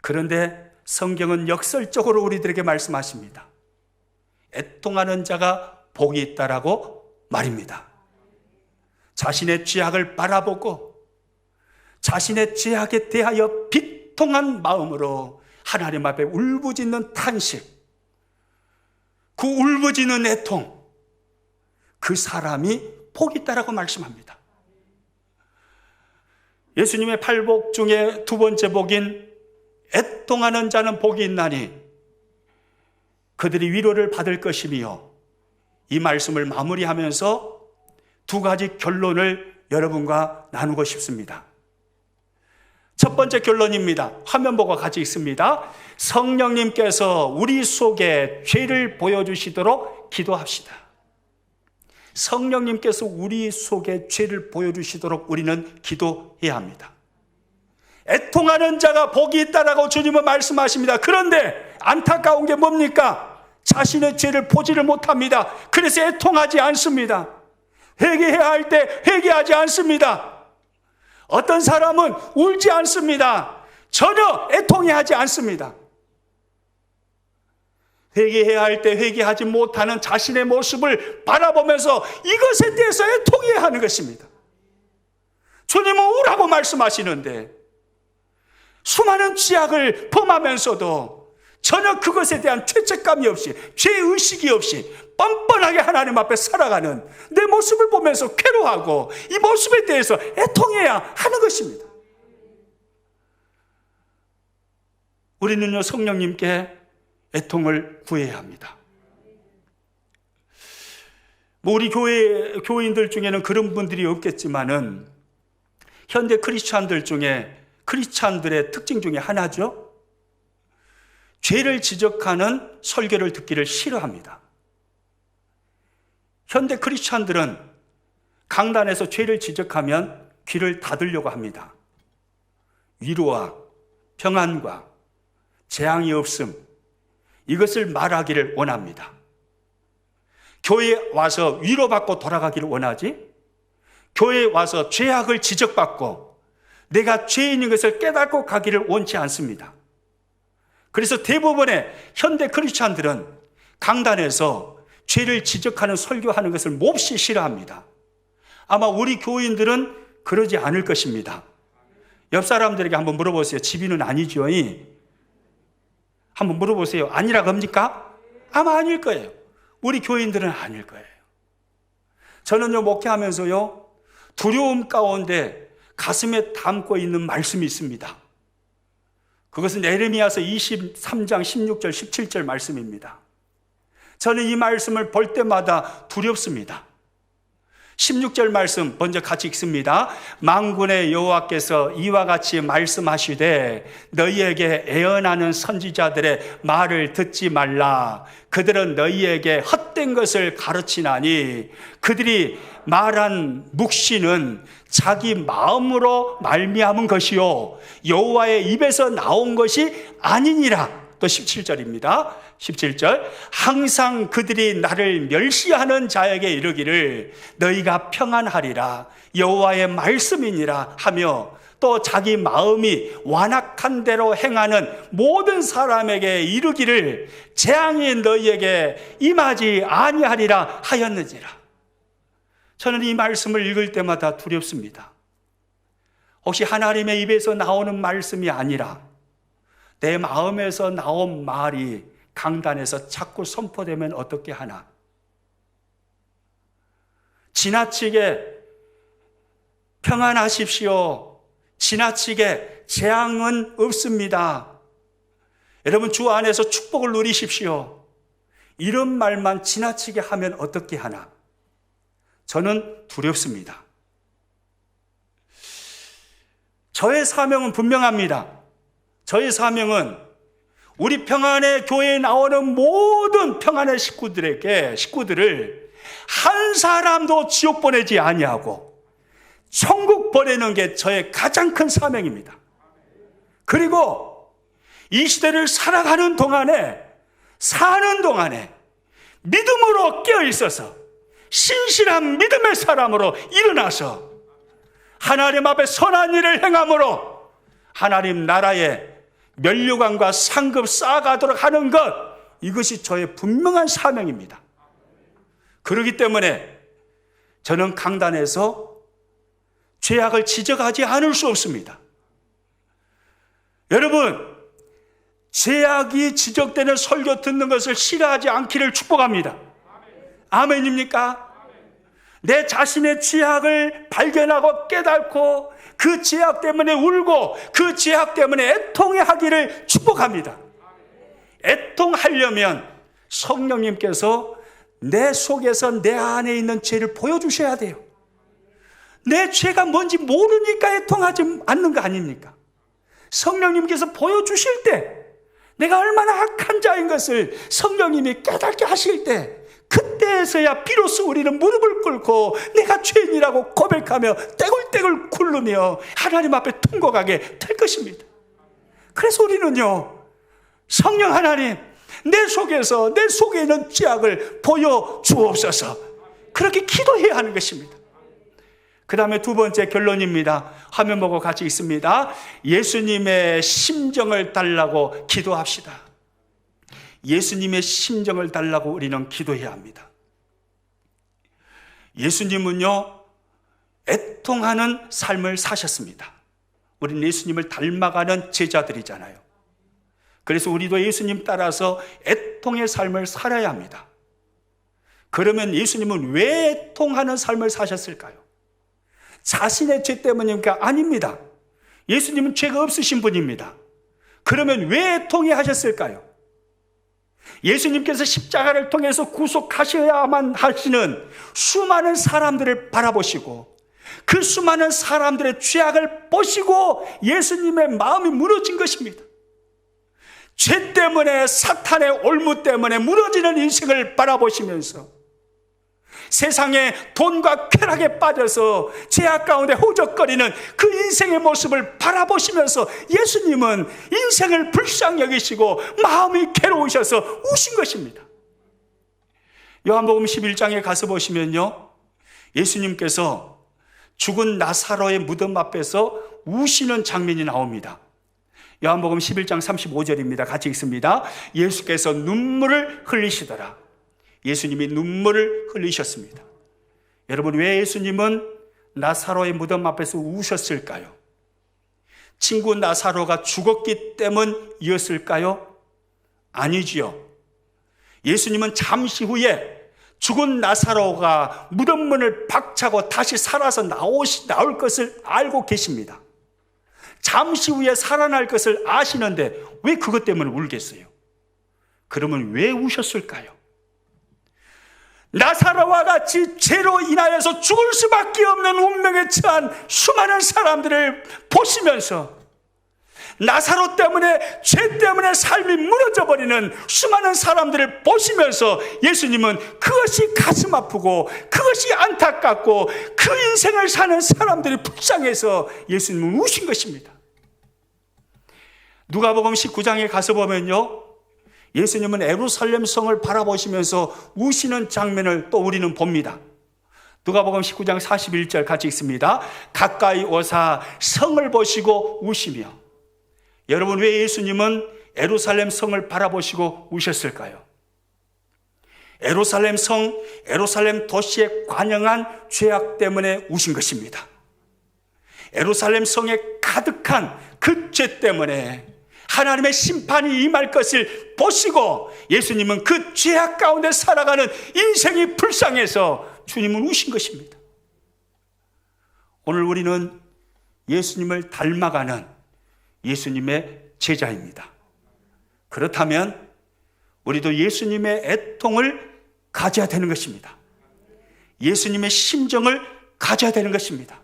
그런데 성경은 역설적으로 우리들에게 말씀하십니다. 애통하는 자가 복이 있다라고 말입니다. 자신의 죄악을 바라보고 자신의 죄악에 대하여 비통한 마음으로 하나님 앞에 울부짖는 탄식, 그 울부짖는 애통, 그 사람이 복이 있다라고 말씀합니다. 예수님의 8복 중에 2번째 복인 애통하는 자는 복이 있나니 그들이 위로를 받을 것이며, 이 말씀을 마무리하면서 2가지 결론을 여러분과 나누고 싶습니다. 첫 번째 결론입니다. 화면 보고 같이 읽습니다. 성령님께서 우리 속에 죄를 보여주시도록 기도합시다. 성령님께서 우리 속에 죄를 보여주시도록 우리는 기도해야 합니다. 애통하는 자가 복이 있다라고 주님은 말씀하십니다. 그런데 안타까운 게 뭡니까? 자신의 죄를 보지를 못합니다. 그래서 애통하지 않습니다. 회개해야 할 때 회개하지 않습니다. 어떤 사람은 울지 않습니다. 전혀 애통해하지 않습니다. 회개해야 할 때 회개하지 못하는 자신의 모습을 바라보면서 이것에 대해서 애통해야 하는 것입니다. 주님은 우라고 말씀하시는데 수많은 죄악을 범하면서도 전혀 그것에 대한 죄책감이 없이, 죄의식이 없이 뻔뻔하게 하나님 앞에 살아가는 내 모습을 보면서 괴로워하고 이 모습에 대해서 애통해야 하는 것입니다. 우리는요, 성령님께 애통을 구해야 합니다. 우리 교인들 중에는 그런 분들이 없겠지만은 현대 크리스찬들 중에 크리스찬들의 특징 중에 하나죠. 죄를 지적하는 설교를 듣기를 싫어합니다. 현대 크리스찬들은 강단에서 죄를 지적하면 귀를 닫으려고 합니다. 위로와 평안과 재앙이 없음, 이것을 말하기를 원합니다. 교회에 와서 위로받고 돌아가기를 원하지, 교회에 와서 죄악을 지적받고 내가 죄인인 것을 깨닫고 가기를 원치 않습니다. 그래서 대부분의 현대 크리스찬들은 강단에서 죄를 지적하는 설교하는 것을 몹시 싫어합니다. 아마 우리 교인들은 그러지 않을 것입니다. 옆 사람들에게 한번 물어보세요. 집이는 아니죠? 한번 물어보세요. 아니라고 합니까? 아마 아닐 거예요. 우리 교인들은 아닐 거예요. 저는요, 목회하면서요, 두려움 가운데 가슴에 담고 있는 말씀이 있습니다. 그것은 에레미야서 23장 16절 17절 말씀입니다. 저는 이 말씀을 볼 때마다 두렵습니다. 16절 말씀 먼저 같이 읽습니다. 만군의 여호와께서 이와 같이 말씀하시되 너희에게 애언하는 선지자들의 말을 듣지 말라. 그들은 너희에게 헛된 것을 가르치나니 그들이 말한 묵시는 자기 마음으로 말미암은 것이요 여호와의 입에서 나온 것이 아니니라. 또 17절입니다. 17절 항상 그들이 나를 멸시하는 자에게 이르기를 너희가 평안하리라 여호와의 말씀이니라 하며 또 자기 마음이 완악한 대로 행하는 모든 사람에게 이르기를 재앙이 너희에게 임하지 아니하리라 하였느니라. 저는 이 말씀을 읽을 때마다 두렵습니다. 혹시 하나님의 입에서 나오는 말씀이 아니라 내 마음에서 나온 말이 강단에서 자꾸 선포되면 어떻게 하나? 지나치게 평안하십시오. 지나치게 재앙은 없습니다. 여러분 주 안에서 축복을 누리십시오. 이런 말만 지나치게 하면 어떻게 하나? 저는 두렵습니다. 저의 사명은 분명합니다. 저의 사명은 우리 평안의 교회에 나오는 모든 평안의 식구들을 한 사람도 지옥 보내지 아니하고 천국 보내는 게 저의 가장 큰 사명입니다. 그리고 이 시대를 살아가는 동안에, 사는 동안에 믿음으로 깨어 있어서 신실한 믿음의 사람으로 일어나서 하나님 앞에 선한 일을 행함으로 하나님 나라에 면류관과 상급 쌓아가도록 하는 것, 이것이 저의 분명한 사명입니다. 그렇기 때문에 저는 강단에서 죄악을 지적하지 않을 수 없습니다. 여러분, 죄악이 지적되는 설교 듣는 것을 싫어하지 않기를 축복합니다. 아멘입니까? 내 자신의 죄악을 발견하고 깨닫고 그 죄악 때문에 울고 그 죄악 때문에 애통하기를 축복합니다. 애통하려면 성령님께서 내 속에서 내 안에 있는 죄를 보여주셔야 돼요. 내 죄가 뭔지 모르니까 애통하지 않는 거 아닙니까? 성령님께서 보여주실 때 내가 얼마나 악한 자인 것을 성령님이 깨닫게 하실 때 그때에서야 비로소 우리는 무릎을 꿇고 내가 죄인이라고 고백하며 떼굴떼굴 굴르며 하나님 앞에 통곡하게 될 것입니다. 그래서 우리는요, 성령 하나님, 내 속에 있는 죄악을 보여주옵소서, 그렇게 기도해야 하는 것입니다. 그 다음에 두 번째 결론입니다. 화면 보고 같이 있습니다. 예수님의 심정을 달라고 기도합시다. 예수님의 심정을 달라고 우리는 기도해야 합니다. 예수님은요, 애통하는 삶을 사셨습니다. 우리는 예수님을 닮아가는 제자들이잖아요. 그래서 우리도 예수님 따라서 애통의 삶을 살아야 합니다. 그러면 예수님은 왜 애통하는 삶을 사셨을까요? 자신의 죄 때문입니까? 아닙니다. 예수님은 죄가 없으신 분입니다. 그러면 왜 애통해 하셨을까요? 예수님께서 십자가를 통해서 구속하셔야만 하시는 수많은 사람들을 바라보시고 그 수많은 사람들의 죄악을 보시고 예수님의 마음이 무너진 것입니다. 죄 때문에, 사탄의 올무 때문에 무너지는 인생을 바라보시면서 세상에 돈과 쾌락에 빠져서 죄악 가운데 허우적거리는 그 인생의 모습을 바라보시면서 예수님은 인생을 불쌍히 여기시고 마음이 괴로우셔서 우신 것입니다. 요한복음 11장에 가서 보시면요, 예수님께서 죽은 나사로의 무덤 앞에서 우시는 장면이 나옵니다. 요한복음 11장 35절입니다. 같이 읽습니다. 예수께서 눈물을 흘리시더라. 예수님이 눈물을 흘리셨습니다. 여러분, 왜 예수님은 나사로의 무덤 앞에서 우셨을까요? 친구 나사로가 죽었기 때문이었을까요? 아니지요. 예수님은 잠시 후에 죽은 나사로가 무덤 문을 박차고 다시 살아서 나올 것을 알고 계십니다. 잠시 후에 살아날 것을 아시는데 왜 그것 때문에 울겠어요? 그러면 왜 우셨을까요? 나사로와 같이 죄로 인하여서 죽을 수밖에 없는 운명에 처한 수많은 사람들을 보시면서 나사로 때문에, 죄 때문에 삶이 무너져버리는 수많은 사람들을 보시면서 예수님은 그것이 가슴 아프고 그것이 안타깝고 그 인생을 사는 사람들이 불쌍해서 예수님은 우신 것입니다. 누가복음 19장에 가서 보면요, 예수님은 예루살렘 성을 바라보시면서 우시는 장면을 또 우리는 봅니다. 누가복음 19장 41절 같이 읽습니다. 가까이 오사 성을 보시고 우시며. 여러분, 왜 예수님은 예루살렘 성을 바라보시고 우셨을까요? 예루살렘 성, 예루살렘 도시에 관영한 죄악 때문에 우신 것입니다. 예루살렘 성에 가득한 그 죄 때문에 하나님의 심판이 임할 것을 보시고 예수님은 그 죄악 가운데 살아가는 인생이 불쌍해서 주님은 우신 것입니다. 오늘 우리는 예수님을 닮아가는 예수님의 제자입니다. 그렇다면 우리도 예수님의 애통을 가져야 되는 것입니다. 예수님의 심정을 가져야 되는 것입니다.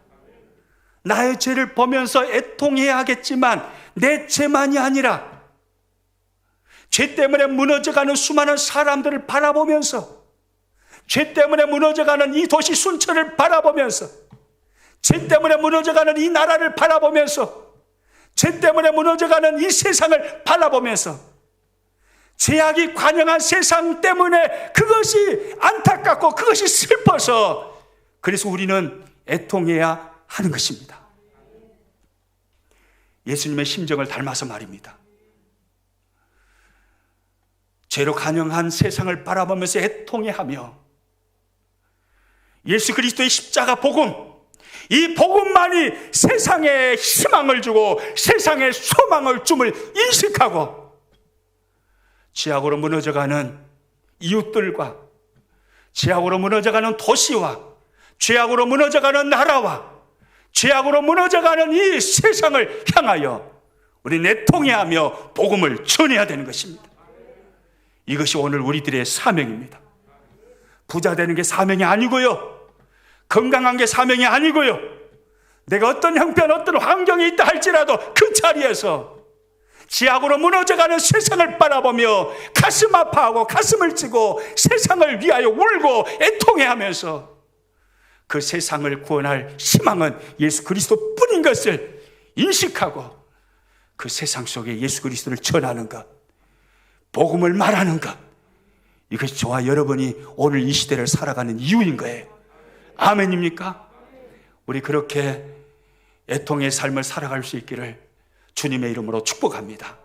나의 죄를 보면서 애통해야 하겠지만 내 죄만이 아니라 죄 때문에 무너져가는 수많은 사람들을 바라보면서, 죄 때문에 무너져가는 이 도시 순천을 바라보면서, 죄 때문에 무너져가는 이 나라를 바라보면서, 죄 때문에 무너져가는 이 세상을 바라보면서, 죄악이 관영한 세상 때문에 그것이 안타깝고 그것이 슬퍼서 그래서 우리는 애통해야 하는 것입니다. 예수님의 심정을 닮아서 말입니다. 죄로 관영한 세상을 바라보면서 애통해하며 예수 그리스도의 십자가 복음, 이 복음만이 세상에 희망을 주고 세상에 소망을 줌을 인식하고 죄악으로 무너져가는 이웃들과 죄악으로 무너져가는 도시와 죄악으로 무너져가는 나라와 죄악으로 무너져가는 이 세상을 향하여 우리는 애통해하며 복음을 전해야 되는 것입니다. 이것이 오늘 우리들의 사명입니다. 부자 되는 게 사명이 아니고요, 건강한 게 사명이 아니고요, 내가 어떤 형편 어떤 환경에 있다 할지라도 그 자리에서 죄악으로 무너져가는 세상을 바라보며 가슴 아파하고 가슴을 찌고 세상을 위하여 울고 애통해하면서 그 세상을 구원할 희망은 예수 그리스도 뿐인 것을 인식하고 그 세상 속에 예수 그리스도를 전하는 것, 복음을 말하는 것, 이것이 저와 여러분이 오늘 이 시대를 살아가는 이유인 거예요. 아멘입니까? 우리 그렇게 애통의 삶을 살아갈 수 있기를 주님의 이름으로 축복합니다.